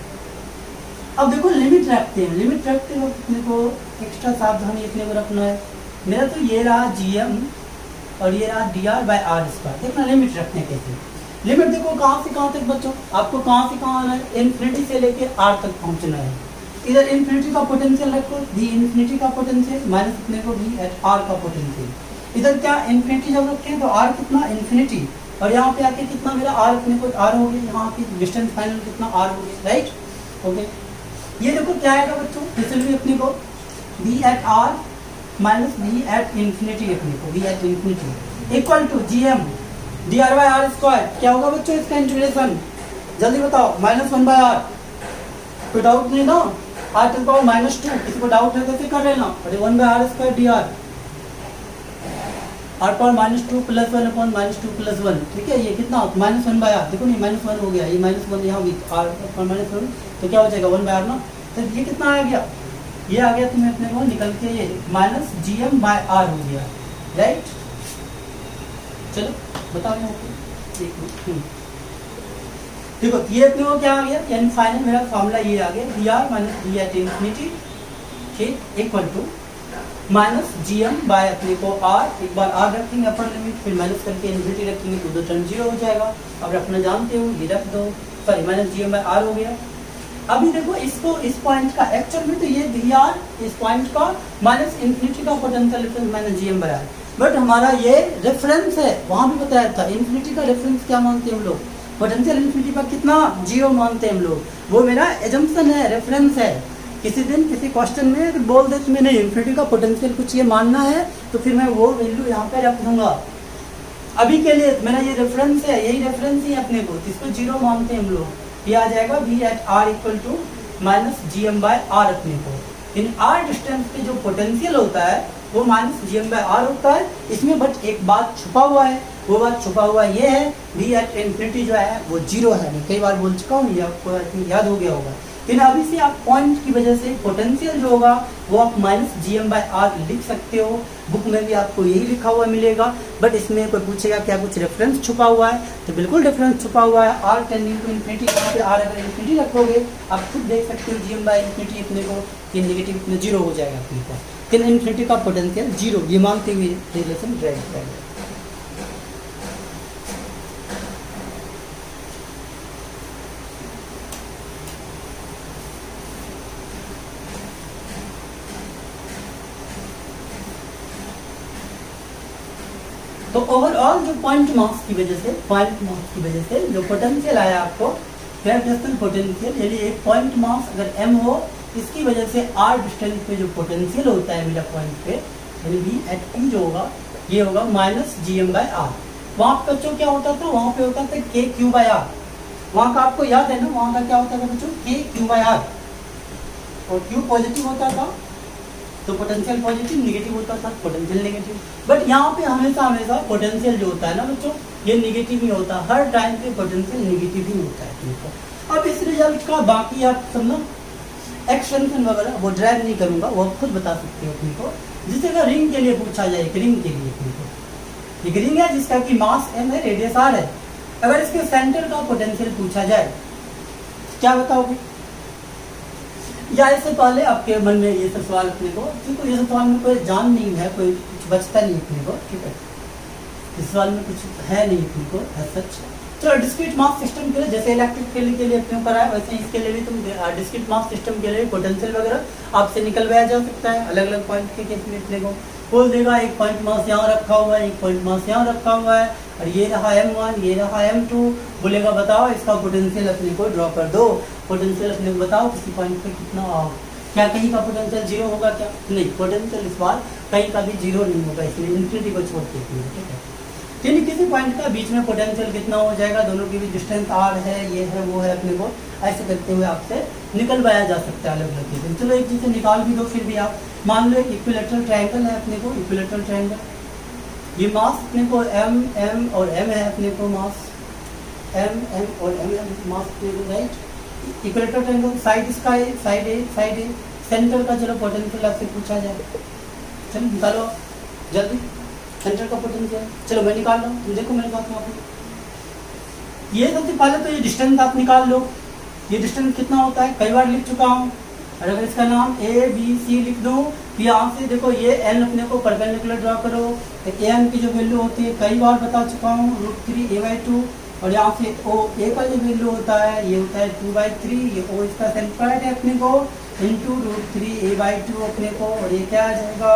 अब देखो लिमिट रखते हैं, लिमिट रखते वक्त अपने को एक्स्ट्रा सावधानी अपने को रखना है। मेरा तो ये रहा जी एम और ये रहा D R by R square. देखना लिमिट रखते हैं कैसे, लिमिट देखो कहाँ से कहाँ तक बच्चों, आपको कहाँ से कहाँ आना है, इन्फिनिटी से लेके आर तक पहुँचना है। इधर इन्फिनिटी का पोटेंशियल रखो, वी इन्फिनिटी का पोटेंशियल माइनस अपने को वी एट आर का पोटेंशियल। इधर क्या इन्फिनिटी जब रखें तो आर कितना इन्फिनिटी, और यहाँ पे आके कितना मेरा आर अपने को आर हो गया, यहाँ पे डिस्टेंस फाइनल कितना आर हो गया, राइट, ओके। ये देखो क्या आएगा बच्चों, इसलिए अपने को V at R minus V at infinity, अपने को V at infinity equal to G M D R by R square. क्या होगा बच्चों इसका इंटीग्रेशन, जल्दी बताओ, माइनस 1 बाय आर, कोई डाउट नहीं ना, आर टू पावर -2, किसी को डाउट है तो कर लेना, अरे 1 by R square D R, R power -2 plus 1 upon -2 plus 1, ठीक है। ये कितना -1 बाय आर, देखो नहीं -1 हो गया, ये -1 यहाँ भी आर अपॉन -1, तो क्या हो जाएगा 1 बाय आर ना, तो ये कितना आ गया, ये आ गया तुम्हें अपने को निकल के ये minus G M by R हो गया, राइट। चलो बताओ देखो ये अपने को क्या आ गया, यानी फाइनल मेरा फॉर्मूला ये आ गया, V R minus V at infinity, ठीक, equal to minus G M by अपने को आर, एक बार आर रखेंगे अपर लिमिट, फिर माइनस करके इन्फिनिटी रखेंगे तो दो टर्म 0 हो जाएगा। अब रखना जानते हो, ये रख दो, sorry minus G M by R हो गया। अभी देखो इसको, इस पॉइंट का एक्चुअल में तो ये वी आर, इस पॉइंट का माइनस इन्फिनिटी का potential difference minus G M by R, but हमारा ये रेफरेंस है, वहां भी बताया था इन्फिनिटी का रेफरेंस क्या मानते हैं हम लोग, पोटेंशियल इन्फिनिटी पर कितना 0 मानते हैं हम लोग, वो मेरा एजम्पशन है, रेफरेंस है। किसी दिन किसी क्वेश्चन में बोल दे तुम्हें नहीं इन्फिनिटी का पोटेंशियल कुछ ये मानना है, तो फिर मैं वो वैल्यू यहाँ पे रख दूंगा। अभी के लिए मेरा ये रेफरेंस है, यही रेफरेंस ही अपने को, जिसको 0 मानते हैं हम लोग, ये आ जाएगा V at R equal to minus G M by R अपने को। इन आर डिस्टेंस पे जो पोटेंशियल होता है वो minus G M by R होता है। इसमें बट एक बात छुपा हुआ है, वो बात छुपा हुआ ये है v एट इन्फिनिटी जो है वो 0 है। मैं कई बार बोल चुका हूँ, ये आपको आई थिंक याद हो गया होगा। लेकिन अभी से आप पॉइंट की वजह से पोटेंशियल जो होगा वो आप माइनस GM/r लिख सकते हो। बुक में भी आपको यही लिखा हुआ मिलेगा, बट इसमें कोई पूछेगा क्या कुछ रेफरेंस छुपा हुआ है, तो बिल्कुल रेफरेंस छुपा हुआ है। r टेंडिंग टू इन्फिनिटी, यहाँ पे r अगर इन्फिनिटी रखोगे आप खुद देख सकते हो GM/इन्फिनिटी अपने को ये नेगेटिव अपने 0 हो जाएगा अपने को। लेकिन इन्फिनिटी का पोटेंशियल 0 ये मानते हुए रिलेशन ड्राइव करेगा। तो ओवरऑल जो पॉइंट मास की वजह से जो पोटेंशियल आया आपको ग्रेविटेशनल पोटेंशियल, यानी एक पॉइंट मास अगर m हो इसकी वजह से r डिस्टेंस पे जो पोटेंशियल होता है मिला पॉइंट पे, यानी v एट p जो होगा ये होगा माइनस GM/r। वहाँ पे बच्चों क्या होता था, वहाँ पे होता था KQ/r। वहाँ का आपको याद है ना, वहाँ का क्या होता था बच्चों KQ/r, और Q पॉजिटिव होता था तो पोटेंशियल पॉजिटिव, नेगेटिव होता था पोटेंशियल नेगेटिव। बट यहाँ पे हमेशा पोटेंशियल जो होता है ना बच्चों ये नेगेटिव ही होता है, हर टाइम पे पोटेंशियल नेगेटिव ही होता है। अब इस रिजल्ट का बाकी आप सब ना एक्सटेंशन वगैरह वो ड्राइव नहीं करूंगा, वो आप खुद बता सकते हो अपने को। जिस जगह रिंग के लिए पूछा जाए, रिंग के लिए अपने को एक रिंग है जिसका कि मास m है, रेडियस r है, अगर इसके सेंटर का पोटेंशियल पूछा जाए क्या बताओगे? या इससे पहले आपके मन में ये सब सवाल अपने को, क्योंकि ये सब सवाल में कोई जान नहीं है, कोई कुछ बचता नहीं अपने को, ठीक है, इस सवाल में कुछ है नहीं अपने को सच। चलो डिस्क्रीट मास सिस्टम के लिए जैसे इलेक्ट्रिक फील्ड के लिए अपने कराया, वैसे इसके लिए भी तुम डिस्क्रीट मास सिस्टम के लिए पोटेंशियल वगैरह आपसे निकलवाया जा सकता है अलग अलग पॉइंट के केस में। अपने को बोल देगा एक पॉइंट मास यहाँ रखा हुआ है, एक पॉइंट मास यहाँ रखा हुआ है, और ये रहा m1 ये रहा m2, बोलेगा बताओ इसका पोटेंशियल अपने को ड्रॉ कर दो। पोटेंशियल अपने को बताओ किसी पॉइंट पे कितना आओ, क्या कहीं का पोटेंशियल 0 होगा क्या? नहीं, पोटेंशियल इस बार कहीं का भी 0 नहीं होगा, इसलिए इन्फिनिटी को छोड़ देते हैं, ठीक है। यानी किसी पॉइंट का बीच में पोटेंशियल कितना हो जाएगा, दोनों की भी डिस्टेंस r है, ये है वो है, अपने को ऐसे करते हुए आपसे निकलवाया जा सकता है अलग अलग चीजें। चलो एक चीज निकाल भी दो फिर भी आप। मान लो एक इक्विलेटरल ट्रायंगल है अपने को, इक्विलेटरल ट्रायंगल, ये मास अपने को m m और m है, अपने को मास m m और m मास राइट। इक्विलेटरल ट्रायंगल साइड इसका है, साइड ए, सेंटर का चलो पोटेंशियल आपसे पूछा जाए, चलो निकालो जल्दी सेंटर का पोटेंशियल। चलो मैं निकाल रहा हूँ, देखो मेरे पास वहाँ पे ये सबसे पहले तो ये डिस्टेंस आप निकाल लो, ये डिस्टेंस कितना होता है कई बार लिख चुका हूँ, और अगर इसका नाम ABC लिख दो, यहाँ से देखो ये n अपने को परपेंडिकुलर ड्रॉ करो, तो an की जो वैल्यू होती है कई बार बता चुका हूँ √3a/2, और यहाँ से OA का जो वैल्यू होता है ये होता है 2/3, ये O इसका सेंट्रॉइड है अपने को, इंटू √3a/2 अपने को, और ये क्या आ जाएगा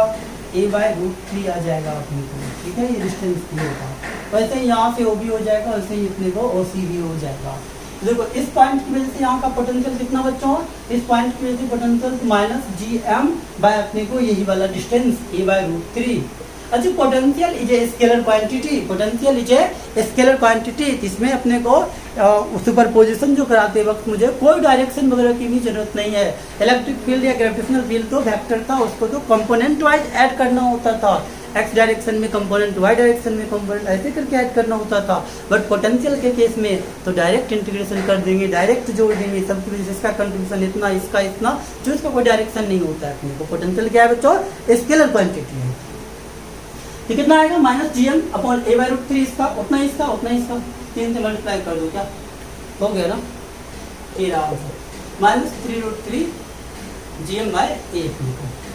a/√3 आ जाएगा अपने को, ठीक है, ये डिस्टेंस ये होगा। वैसे ही यहाँ से OB हो जाएगा, वैसे ही अपने को OC भी हो जाएगा। देखो इस पॉइंट की वजह से यहाँ का पोटेंशियल कितना बच्चों, इस पॉइंट की वजह से पोटेंशियल माइनस GM अपने को यही वाला डिस्टेंस a/√3। अच्छा potential is a scalar quantity, potential is a scalar quantity, इसमें अपने को सुपरपोजिशन जो कराते वक्त मुझे कोई डायरेक्शन वगैरह की भी जरूरत नहीं है। इलेक्ट्रिक फील्ड या ग्रेविटेशनल फील्ड तो वेक्टर था, उसको तो कंपोनेंट वाइज ऐड करना होता था, एक्स डायरेक्शन में कंपोनेंट, वाई डायरेक्शन में कंपोनेंट, ऐसे करके ऐड करना होता था। बट पोटेंशियल के केस में तो डायरेक्ट इंटीग्रेशन कर देंगे, डायरेक्ट जोड़ देंगे, सब कुछ इसका कंट्रीब्यूशन इतना, इसका इतना, जो इसका कोई डायरेक्शन नहीं होता है अपने को। पोटेंशियल क्या है बच्चों, स्केलर क्वांटिटी है। तो कितना आएगा -GM अपॉन a/√3, इसका उतना इसका उतना इसका 3 से मल्टीप्लाई कर दो, क्या हो गया ना, ये रहा answer -3√3 GM/a।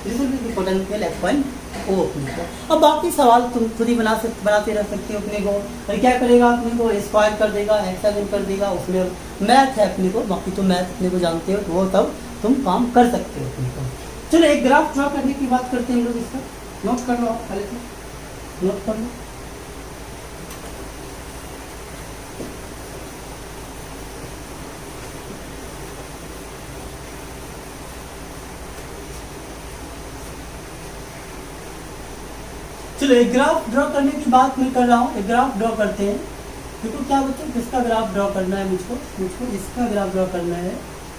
This will be potential F1O अपने को। अब बाकी सवाल तुम खुद ही बनाते रह सकते हो अपने को, और क्या करेगा अपने को स्क्वायर कर देगा, हेक्सागन कर देगा, उसमें मैथ है अपने को, बाकी तो मैथ अपने को जानते हो, तो वो सब तुम काम कर सकते हो अपने को। चलो एक ग्राफ ड्रॉ करने की बात करते हैं हम लोग, इसका नोट कर लो आप, पहले से नोट कर लो। चलो एक ग्राफ ड्रॉ करने की बात मैं कर रहा हूँ, एक ग्राफ ड्रॉ करते हैं। देखो क्या बच्चों, किसका ग्राफ ड्रॉ करना है मुझको इसका ग्राफ ड्रॉ करना है।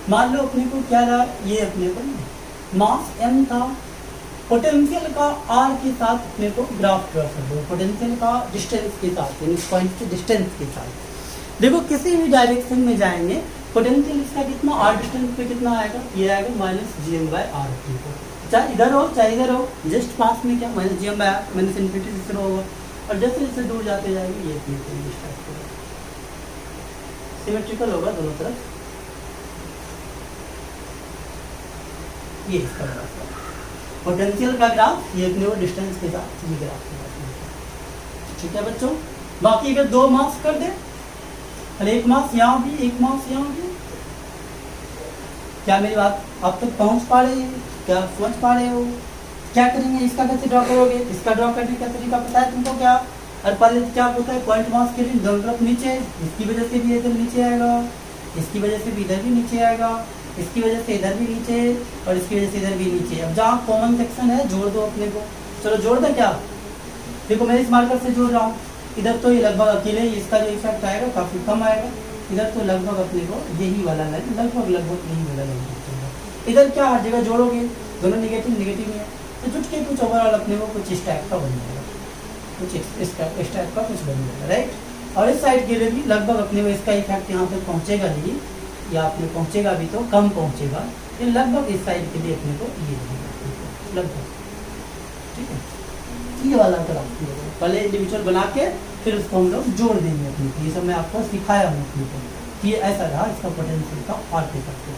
मान लो अपने को क्या रहा, ये अपने को मास m था, पोटेंशियल का आर के साथ अपने को ग्राफ ड्रॉ कर दो, पोटेंशियल का डिस्टेंस के साथ, यानी पॉइंट के डिस्टेंस के साथ। देखो किसी भी डायरेक्शन में जाएंगे पोटेंशियल इसका कितना, आर डिस्टेंस पे कितना आएगा, ये आएगा minus G M by R. चाहे इधर हो चाहे इधर हो, जस्ट पास में क्या minus G M by R, minus infinity से शुरू होगा और जैसे जैसे दूर जाते जाएंगे ये सिमेट्रिकल होगा दोनों तरफ। ये इसका ग्राफ है पोटेंशियल का ग्राफ, ये अपने वो डिस्टेंस के साथ ये ग्राफ। ठीक है बच्चों, बाकी अगर दो मार्क्स कर दे और एक मार्क्स यहाँ भी एक मार्क्स यहाँ भी, क्या मेरी बात आप तक पहुँच पा रहे हैं, क्या समझ पा रहे हो? क्या करेंगे, इसका कैसे ड्रॉ करोगे, इसका ड्रॉ करने का तरीका पता है तुमको क्या? और पहले क्या होता है, पॉइंट मास के लिए दोनों तरफ नीचे, इसकी वजह से भी इधर नीचे आएगा, इसकी वजह से भी इधर भी नीचे आएगा, इसकी वजह से इधर भी नीचे और इसकी वजह से इधर भी नीचे। अब जहाँ कॉमन सेक्शन है जोड़ दो अपने को, चलो जोड़ दो। क्या देखो मैं इस मार्कर से जोड़ रहा हूँ, इधर तो ये लगभग अकेले ही इसका जो इफेक्ट आएगा काफ़ी कम आएगा, इधर तो लगभग अपने को यही वाला लगभग यही वाला लगभग। इधर क्या हर जगह जोड़ोगे, दोनों निगेटिव निगेटिव में, तो जुट के कुछ ओवरऑल अपने को कुछ इस टाइप का बन जाएगा, कुछ इस टाइप का कुछ बन जाएगा, राइट। और इस साइड के लिए भी लगभग अपने को इसका इफेक्ट यहाँ तक पहुँचेगा नहीं, या अपने पहुँचेगा भी तो कम पहुँचेगा, ये लगभग इस साइड के लिए अपने को ये लगभग। ठीक है, ये वाला ग्राफ पहले इंडिविजुअल बना के फिर उसको हम लोग जोड़ देंगे अपने को, ये सब मैं आपको सिखाया हूँ अपने को। ये ऐसा रहा इसका पोटेंशियल का आर के साथ,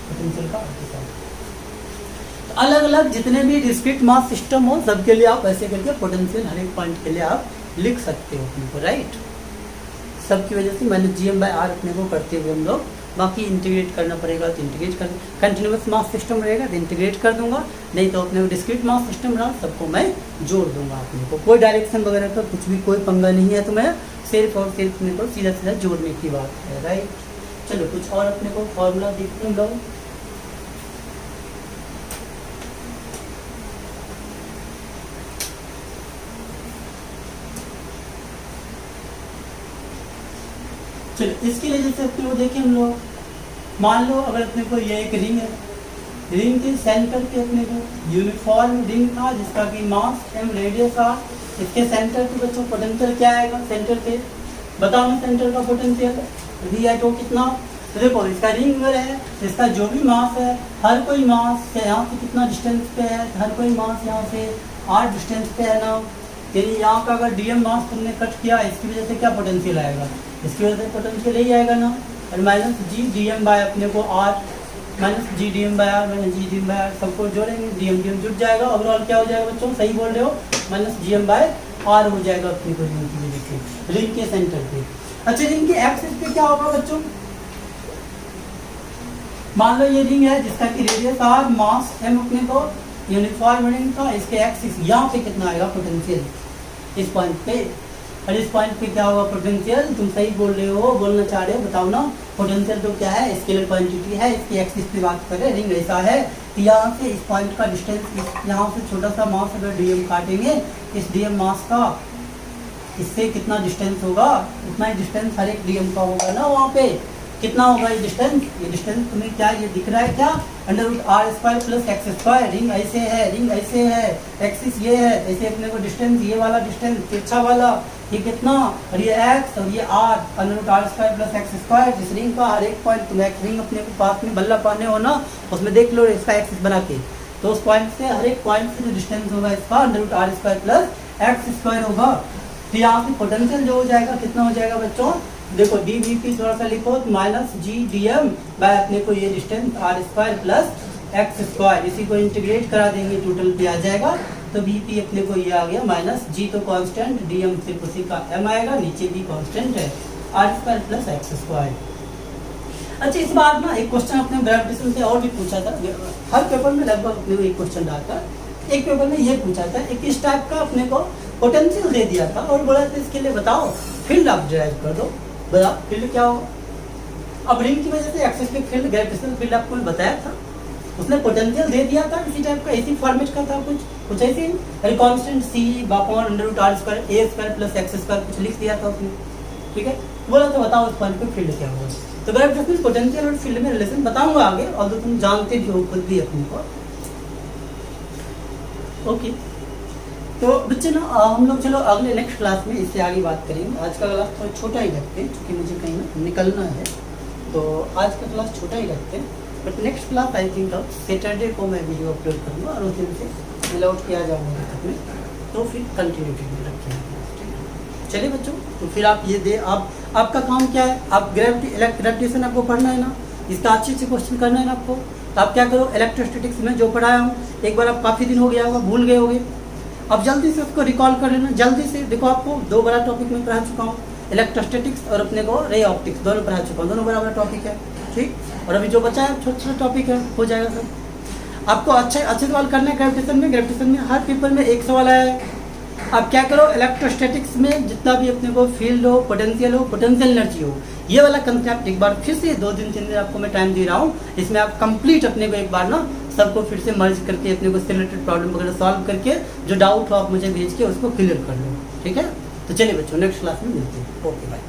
पोटेंशियल का आर के साथ। अलग अलग जितने भी डिस्क्रीट मास सिस्टम हो सबके लिए आप ऐसे करके पोटेंशियल हर एक पॉइंट के लिए आप लिख सकते हो अपने को, राइट। सबकी वजह से मैंने जी एम बाई आर अपने को करते हुए हम लोग, बाकी इंटीग्रेट करना पड़ेगा तो इंटीग्रेट कर, कंटिन्यूस मास सिस्टम रहेगा तो इंटीग्रेट कर दूंगा, नहीं तो अपने को डिस्क्रीट मास सिस्टम रहा सबको मैं जोड़ दूंगा अपने को। कोई डायरेक्शन वगैरह का कुछ भी कोई पंगा नहीं है, तो मैं सिर्फ और सिर्फ अपने को सीधा सीधा जोड़ने की बात है, राइट। चलो कुछ और अपने को फॉर्मूला देखते हैं लोग। चलो इसके लिए जैसे अपने को देखें हम लोग, मान लो अगर अपने को ये एक रिंग है, रिंग के सेंटर पे अपने को यूनिफॉर्म रिंग था जिसका कि मास एम रेडियस आर, इसके सेंटर पे बच्चों पोटेंशियल क्या आएगा, सेंटर पे बताओ ना सेंटर का पोटेंशियल वी एट ओ कितना। तो देखो इसका रिंग है, इसका जो भी मास है, हर कोई मास से यहाँ से कितना डिस्टेंस पे है, हर कोई मास यहाँ से आर डिस्टेंस पे है ना, यानी यहाँ का अगर डीएम मास तुमने कट किया इसकी वजह से क्या पोटेंशियल आएगा, इसकी वजह से पोटेंशियल यही आएगा ना, और minus G D M by अपने को R, minus G D M by R, minus G D M by R, सबको जोड़ेंगे डी एम जुट जाएगा, ओवरऑल क्या हो जाएगा बच्चों, सही बोल रहे हो, minus G M by R हो जाएगा अपने को रिंग की वजह से, रिंग के सेंटर पे। अच्छा रिंग के एक्सिस पे क्या होगा बच्चों, मान लो ये रिंग है जिसका कि रेडियस आर, मास एम अपने को यूनिफॉर्म रिंग का, इसके एक्सिस यहाँ पे कितना आएगा पोटेंशियल इस पॉइंट पे, और इस पॉइंट पे क्या होगा पोटेंशियल, तुम सही बोल रहे हो, बोलना चाह रहे हो, बताओ ना। पोटेंशियल तो क्या है, स्केलर क्वांटिटी है, इसकी एक्सिस पे बात करें, रिंग ऐसा है, तो यहाँ से इस पॉइंट का डिस्टेंस, यहाँ से छोटा सा मास अगर डीएम काटेंगे, इस डीएम मास का इससे कितना डिस्टेंस होगा, उतना ही डिस्टेंस हर एक डीएम का होगा ना, वहाँ पे कितना होगा ये डिस्टेंस तुम्हें क्या ये दिख रहा है क्या, under root R square plus X square, ring ऐसे है, रिंग ऐसे है, एक्सिस ये है, ऐसे अपने को डिस्टेंस, ये वाला डिस्टेंस तिरछा वाला ये कितना, और ये एक्स और ये R, under root R square plus X square. इस रिंग का हर एक पॉइंट तुम्हें एक रिंग अपने को पास में बल्ला पाने हो ना, उसमें देख लो इसका एक्सिस बना के, तो उस पॉइंट से हर एक पॉइंट से जो डिस्टेंस होगा इसका under root R square plus X square होगा। तो यहाँ पे पोटेंशियल जो हो जाएगा कितना हो जाएगा बच्चों, देखो डी वी पी थोड़ा सा लिखो, minus G D M by अपने को ये distance R square plus X square, इसी को इंटीग्रेट करा देंगे टोटल पे आ जाएगा, तो वी पी अपने को ये आ गया माइनस जी तो कांस्टेंट, डी एम सिर्फ उसी का एम आएगा, नीचे भी कांस्टेंट है R square plus X square. अच्छा इस बार ना एक क्वेश्चन अपने ग्रेविटेशन से और भी पूछा था, हर पेपर में लगभग अपने को एक क्वेश्चन डालता, एक पेपर में ये पूछा था, एक इस टाइप का अपने को पोटेंशियल दे दिया था और बोला था इसके लिए बताओ फील्ड आप ड्राइव कर दो, बता फील्ड क्या होगा। अब रिंग की वजह से एक्सिस पे फील्ड, ग्रेविटेशनल फील्ड आपको बताया था, उसने पोटेंशियल दे दिया था इसी टाइप का, इसी फॉर्मेट का था, कुछ ऐसे ही constant C upon under root R square A square plus X square कुछ लिख दिया था उसने, ठीक है। बोला तो बताओ उस पॉइंट पे फील्ड क्या होगा। तो ग्रेविटेशनल पोटेंशियल और फील्ड में रिलेशन बताऊंगा आगे, और तुम जानते भी हो खुद भी अपने को। ओके, तो बच्चे ना हम लोग चलो अगले नेक्स्ट क्लास में इससे आगे बात करेंगे। आज का क्लास थोड़ा छोटा ही रखते हैं क्योंकि मुझे कहीं ना निकलना है, तो आज का क्लास छोटा ही रखते हैं। But next class I think अब सैटरडे को मैं वीडियो अपलोड करूँगा और उस दिन से मिल आउट किया जाऊँगा तक में, तो फिर कंटिन्यूटी में रखेंगे। चलिए बच्चों, तो फिर आप ये आपका काम क्या है, आप ग्रेविटेशन आपको पढ़ना है ना, इसका अच्छे से क्वेश्चन करना है ना आपको। तो आप क्या करो, इलेक्ट्रोस्टैटिक्स में जो पढ़ाया हूँ एक बार आप काफ़ी दिन हो गया होगा, भूल गए होगे, अब जल्दी से उसको रिकॉल कर लेना जल्दी से। देखो आपको 2 बड़ा टॉपिक में पढ़ा चुका हूँ, इलेक्ट्रोस्टैटिक्स और अपने को रे ऑप्टिक्स दोनों पढ़ा चुका हूँ, दोनों बड़ा बड़ा टॉपिक है, ठीक। और अभी जो बचा है छोटे छोटे टॉपिक है, हो जाएगा सब। आपको अच्छे सवाल करना है ग्रेविटेशन में हर पेपर में एक सवाल आया है। अब क्या करो, इलेक्ट्रोस्टैटिक्स में जितना भी अपने को फील्ड हो, पोटेंशियल एनर्जी हो, ये वाला कंसेप्ट एक बार फिर से 2 दिन 3 दिन आपको मैं टाइम दे रहा हूँ, इसमें आप कंप्लीट अपने को एक बार ना सबको फिर से मर्ज करके अपने को रिलेटेड प्रॉब्लम वगैरह सॉल्व करके जो डाउट हो आप मुझे भेज के उसको क्लियर कर लो, ठीक है। तो चलिए बच्चों, नेक्स्ट क्लास में मिलते हैं। Okay bye.